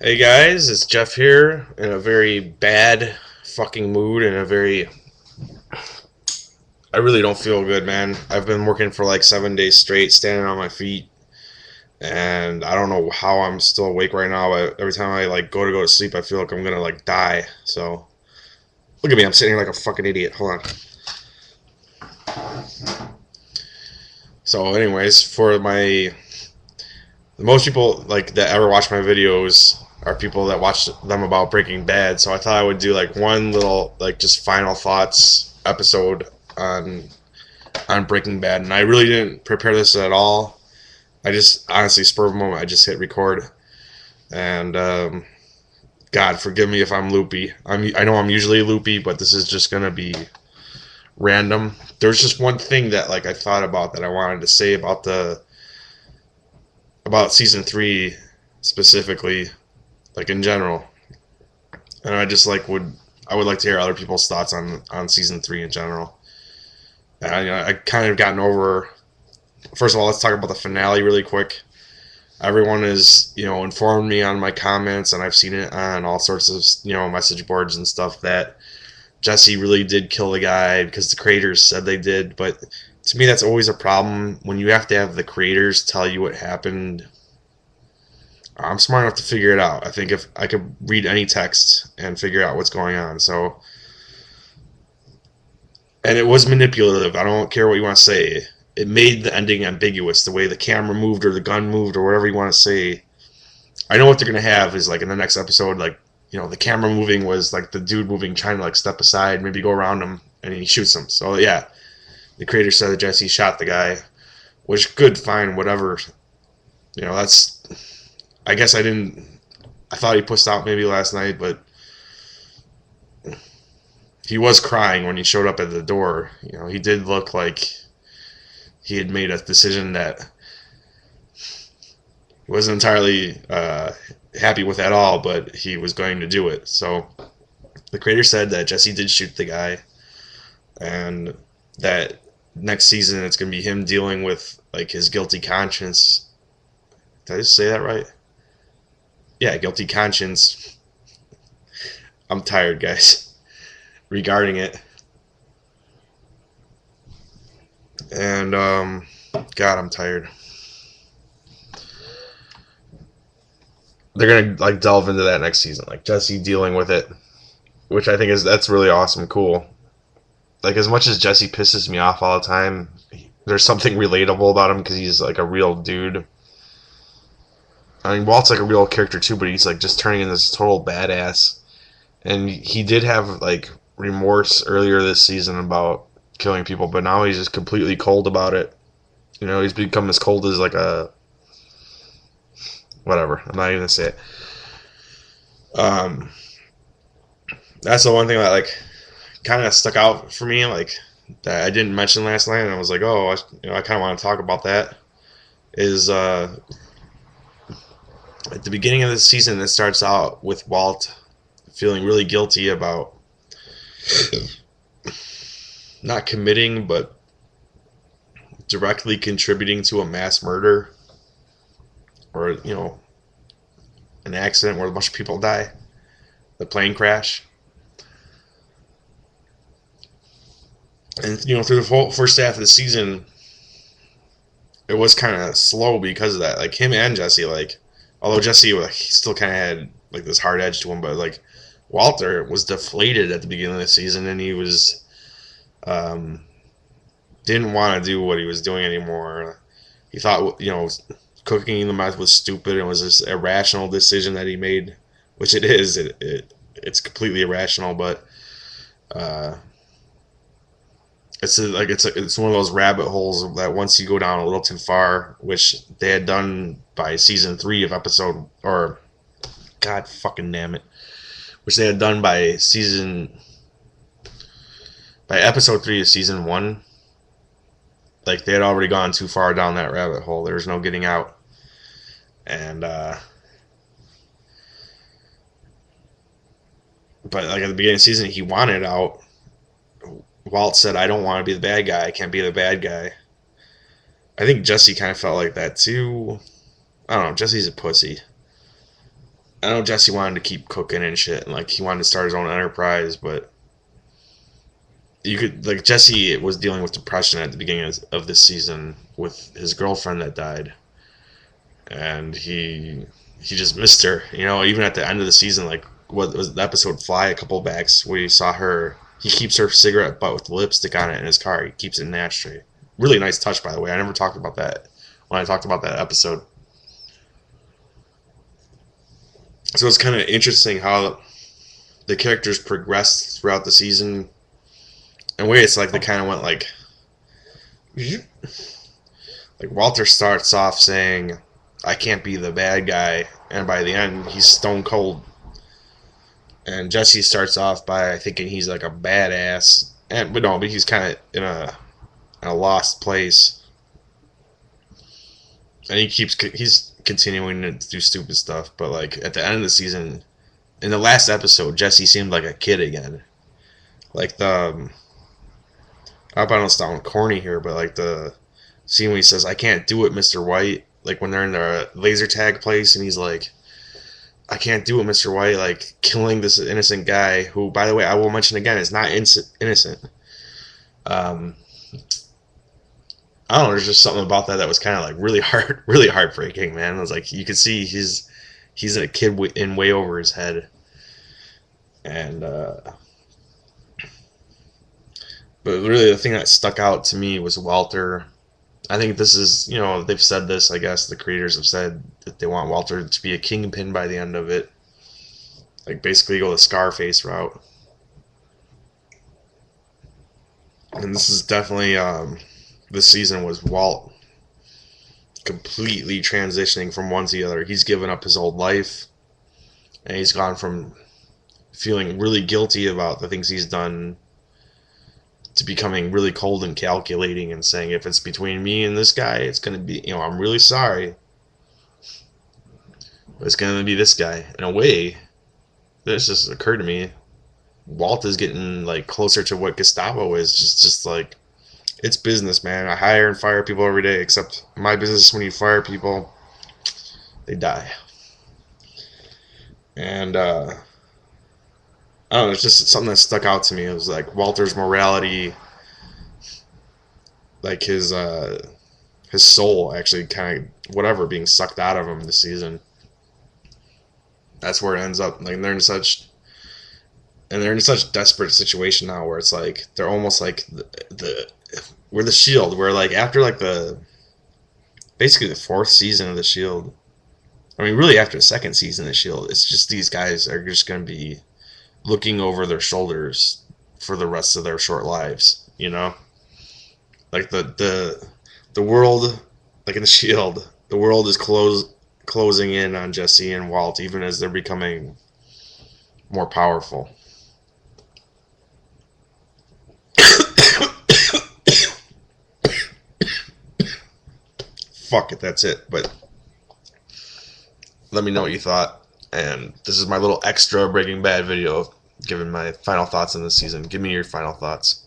Hey guys, it's Jeff here in a very bad fucking mood and I really don't feel good, man. I've been working for like 7 days straight, standing on my feet, and I don't know how I'm still awake right now, but every time I like go to sleep, I feel like I'm gonna like die. So look at me, I'm sitting here like a fucking idiot. Hold on. So anyways, for my most people like that ever watch my videos are people that watch them about Breaking Bad. So I thought I would do like one little like just final thoughts episode on Breaking Bad, and I really didn't prepare this at all. I just honestly spur of the moment. I just hit record, and God forgive me if I'm loopy. I know I'm usually loopy, but this is just gonna be random. There's just one thing that like I thought about that I wanted to say about season three specifically, like in general, and I would like to hear other people's thoughts on season three in general. And I kind of gotten over. First of all, let's talk about the finale really quick. Everyone is, informed me on my comments, and I've seen it on all sorts of, message boards and stuff that Jesse really did kill the guy because the creators said they did. But to me, that's always a problem when you have to have the creators tell you what happened. I'm smart enough to figure it out. I think if I could read any text and figure out what's going on. So, and it was manipulative. I don't care what you want to say. It made the ending ambiguous. The way the camera moved or the gun moved or whatever you want to say. I know what they're gonna have is like in the next episode, like the camera moving was like the dude moving, trying to like step aside, maybe go around him, and he shoots him. So yeah, the creator said that Jesse shot the guy, which good, fine, whatever. That's. I guess I didn't. I thought he pushed out maybe last night, but he was crying when he showed up at the door. He did look like he had made a decision that he wasn't entirely happy with at all, but he was going to do it. So the creator said that Jesse did shoot the guy, and that next season it's going to be him dealing with like his guilty conscience. Did I just say that right? Yeah, guilty conscience. I'm tired, guys, regarding it. And God, I'm tired. They're gonna like delve into that next season, like Jesse dealing with it, which I think that's really awesome, cool. Like as much as Jesse pisses me off all the time, there's something relatable about him because he's like a real dude. I mean, Walt's like a real character too, but he's like just turning into this total badass. And he did have like remorse earlier this season about killing people, but now he's just completely cold about it. He's become as cold as like a whatever. I'm not even gonna say it. Um, that's the one thing that like kind of stuck out for me, like that I didn't mention last night, and I was like, oh, I kind of want to talk about that. Is at the beginning of the season, it starts out with Walt feeling really guilty about not committing, but directly contributing to a mass murder, or an accident where a bunch of people die, the plane crash. And through the whole first half of the season, it was kind of slow because of that. Like him and Jesse, like although Jesse like he still kind of had like this hard edge to him, but like Walter was deflated at the beginning of the season, and he was didn't want to do what he was doing anymore. He thought cooking the meth was stupid and was this irrational decision that he made, which it is. It's completely irrational, but it's one of those rabbit holes that once you go down a little too far, which they had done by season 3 of episode, or God fucking damn it, which they had done by episode 3 of season 1. Like they had already gone too far down that rabbit hole. There was no getting out. And but like at the beginning of the season, he wanted out. Walt said, I don't want to be the bad guy. I can't be the bad guy. I think Jesse kind of felt like that too. I don't know. Jesse's a pussy. I know Jesse wanted to keep cooking and shit, and like he wanted to start his own enterprise, but you could like Jesse was dealing with depression at the beginning of this season with his girlfriend that died, and he just missed her. You know, even at the end of the season, like what was the episode Fly a couple backs where you saw her. He keeps her cigarette butt with lipstick on it in his car. He keeps it in an ashtray. Really nice touch, by the way. I never talked about that when I talked about that episode. So it's kind of interesting how the characters progressed throughout the season. In a way, it's like they kind of went like Walter starts off saying, "I can't be the bad guy," and by the end, he's stone cold. And Jesse starts off by thinking he's like a badass, but he's kind of in a lost place, and he's continuing to do stupid stuff. But like at the end of the season, in the last episode, Jesse seemed like a kid again. Like I hope I don't sound corny here, but like the scene when he says, "I can't do it, Mr. White," like when they're in the laser tag place, and he's like, "I can't do it, Mr. White," like killing this innocent guy who, by the way, I will mention again, is not innocent. Um, I don't know. There's just something about that was kind of like really heartbreaking, man. It was like you could see he's a kid in way over his head, and but really the thing that stuck out to me was Walter. I think this is, they've said this, I guess the creators have said that they want Walter to be a kingpin by the end of it. Like basically go the Scarface route. And this is definitely, this season was Walt completely transitioning from one to the other. He's given up his old life, and he's gone from feeling really guilty about the things he's done to becoming really cold and calculating and saying, if it's between me and this guy, it's going to be, I'm really sorry, but it's going to be this guy. In a way, this just occurred to me, Walt is getting like closer to what Gestapo is. Just like, it's business, man. I hire and fire people every day, except my business, when you fire people, they die. And I don't know, it's just something that stuck out to me. It was like Walter's morality, like his soul actually kind of whatever being sucked out of him this season. That's where it ends up. Like they're in such desperate situation now where it's like they're almost like we're the Shield. Where like after like basically the fourth season of the Shield. I mean, really after the second season of the Shield, it's just these guys are just going to be looking over their shoulders for the rest of their short lives, like the world, like in the Shield, the world is closing in on Jesse and Walt, even as they're becoming more powerful. Fuck it, that's it. But let me know what you thought. And this is my little extra Breaking Bad video, giving my final thoughts on this season. Give me your final thoughts.